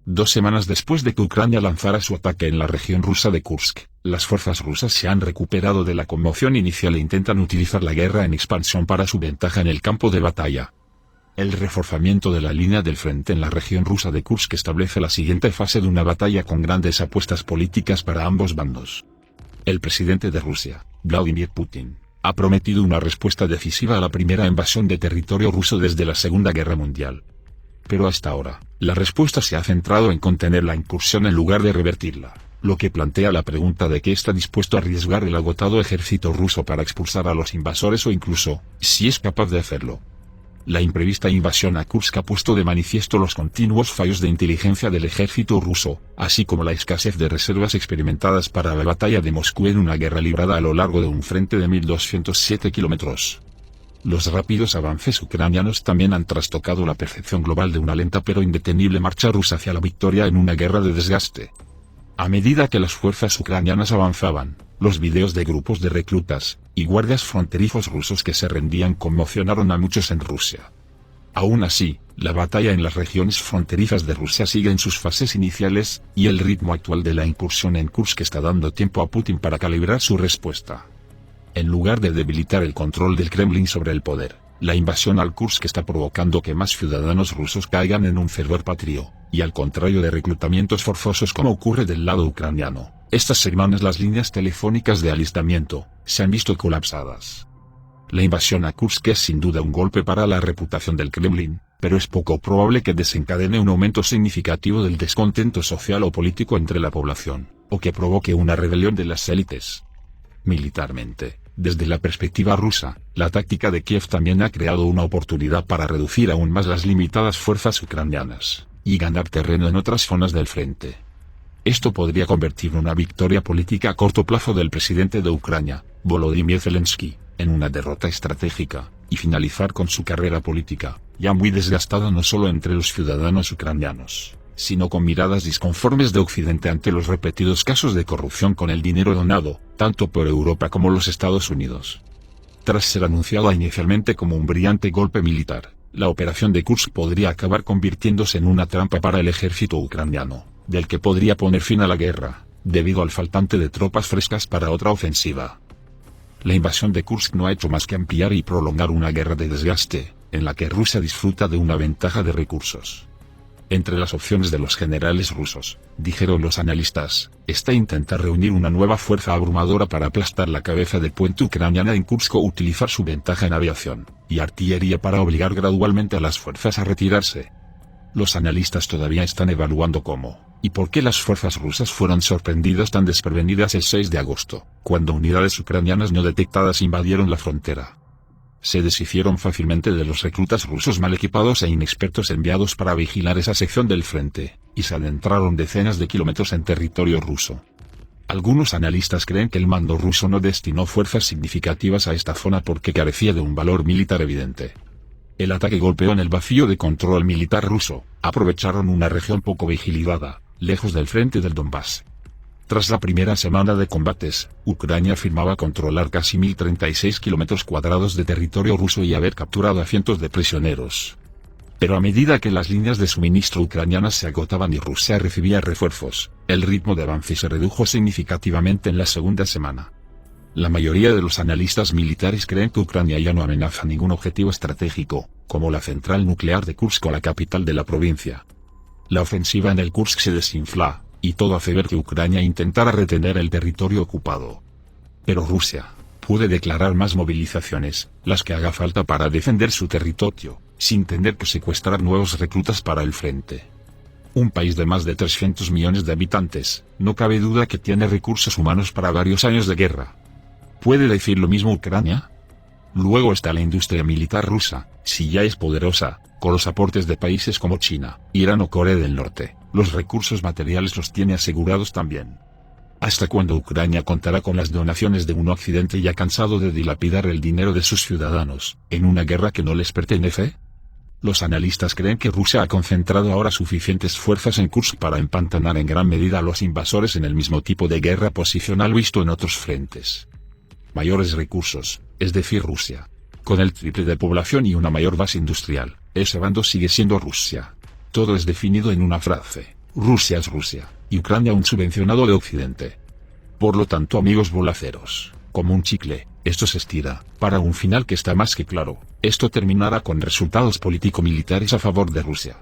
2 semanas después de que Ucrania lanzara su ataque en la región rusa de Kursk, las fuerzas rusas se han recuperado de la conmoción inicial e intentan utilizar la guerra en expansión para su ventaja en el campo de batalla. El reforzamiento de la línea del frente en la región rusa de Kursk establece la siguiente fase de una batalla con grandes apuestas políticas para ambos bandos. El presidente de Rusia, Vladimir Putin, ha prometido una respuesta decisiva a la primera invasión de territorio ruso desde la Segunda Guerra Mundial. Pero hasta ahora, la respuesta se ha centrado en contener la incursión en lugar de revertirla, lo que plantea la pregunta de qué está dispuesto a arriesgar el agotado ejército ruso para expulsar a los invasores o incluso, si es capaz de hacerlo. La imprevista invasión a Kursk ha puesto de manifiesto los continuos fallos de inteligencia del ejército ruso, así como la escasez de reservas experimentadas para la batalla de Moscú en una guerra librada a lo largo de un frente de 1.207 kilómetros. Los rápidos avances ucranianos también han trastocado la percepción global de una lenta pero indetenible marcha rusa hacia la victoria en una guerra de desgaste. A medida que las fuerzas ucranianas avanzaban, los videos de grupos de reclutas y guardias fronterizos rusos que se rendían conmocionaron a muchos en Rusia. Aún así, la batalla en las regiones fronterizas de Rusia sigue en sus fases iniciales, y el ritmo actual de la incursión en Kursk está dando tiempo a Putin para calibrar su respuesta. En lugar de debilitar el control del Kremlin sobre el poder, la invasión al Kursk está provocando que más ciudadanos rusos caigan en un fervor patrio, y al contrario de reclutamientos forzosos como ocurre del lado ucraniano, estas semanas las líneas telefónicas de alistamiento se han visto colapsadas. La invasión a Kursk es sin duda un golpe para la reputación del Kremlin, pero es poco probable que desencadene un aumento significativo del descontento social o político entre la población, o que provoque una rebelión de las élites. Militarmente, desde la perspectiva rusa, la táctica de Kiev también ha creado una oportunidad para reducir aún más las limitadas fuerzas ucranianas, y ganar terreno en otras zonas del frente. Esto podría convertir una victoria política a corto plazo del presidente de Ucrania, Volodymyr Zelensky, en una derrota estratégica, y finalizar con su carrera política, ya muy desgastada no solo entre los ciudadanos ucranianos, sino con miradas disconformes de Occidente ante los repetidos casos de corrupción con el dinero donado, tanto por Europa como los Estados Unidos. Tras ser anunciada inicialmente como un brillante golpe militar, la operación de Kursk podría acabar convirtiéndose en una trampa para el ejército ucraniano, del que podría poner fin a la guerra, debido al faltante de tropas frescas para otra ofensiva. La invasión de Kursk no ha hecho más que ampliar y prolongar una guerra de desgaste, en la que Rusia disfruta de una ventaja de recursos. Entre las opciones de los generales rusos, dijeron los analistas, está intentar reunir una nueva fuerza abrumadora para aplastar la cabeza del puente ucraniana en Kursk o utilizar su ventaja en aviación y artillería para obligar gradualmente a las fuerzas a retirarse. Los analistas todavía están evaluando cómo y por qué las fuerzas rusas fueron sorprendidas tan desprevenidas el 6 de agosto, cuando unidades ucranianas no detectadas invadieron la frontera. Se deshicieron fácilmente de los reclutas rusos mal equipados e inexpertos enviados para vigilar esa sección del frente, y se adentraron decenas de kilómetros en territorio ruso. Algunos analistas creen que el mando ruso no destinó fuerzas significativas a esta zona porque carecía de un valor militar evidente. El ataque golpeó en el vacío de control militar ruso, aprovecharon una región poco vigilada, lejos del frente del Donbass. Tras la primera semana de combates, Ucrania afirmaba controlar casi 1.036 kilómetros cuadrados de territorio ruso y haber capturado a cientos de prisioneros. Pero a medida que las líneas de suministro ucranianas se agotaban y Rusia recibía refuerzos, el ritmo de avance se redujo significativamente en la segunda semana. La mayoría de los analistas militares creen que Ucrania ya no amenaza ningún objetivo estratégico, como la central nuclear de Kursk o la capital de la provincia. La ofensiva en el Kursk se desinfla, y todo hace ver que Ucrania intentará retener el territorio ocupado. Pero Rusia puede declarar más movilizaciones, las que haga falta para defender su territorio, sin tener que secuestrar nuevos reclutas para el frente. Un país de más de 300 millones de habitantes, no cabe duda que tiene recursos humanos para varios años de guerra. ¿Puede decir lo mismo Ucrania? Luego está la industria militar rusa, si ya es poderosa, con los aportes de países como China, Irán o Corea del Norte, los recursos materiales los tiene asegurados también. ¿Hasta cuándo Ucrania contará con las donaciones de un Occidente ya cansado de dilapidar el dinero de sus ciudadanos, en una guerra que no les pertenece? Los analistas creen que Rusia ha concentrado ahora suficientes fuerzas en Kursk para empantanar en gran medida a los invasores en el mismo tipo de guerra posicional visto en otros frentes. Mayores recursos, es decir Rusia, con el triple de población y una mayor base industrial, ese bando sigue siendo Rusia. Todo es definido en una frase: Rusia es Rusia, y Ucrania un subvencionado de Occidente. Por lo tanto, amigos bolaceros, como un chicle, esto se estira, para un final que está más que claro. Esto terminará con resultados político-militares a favor de Rusia.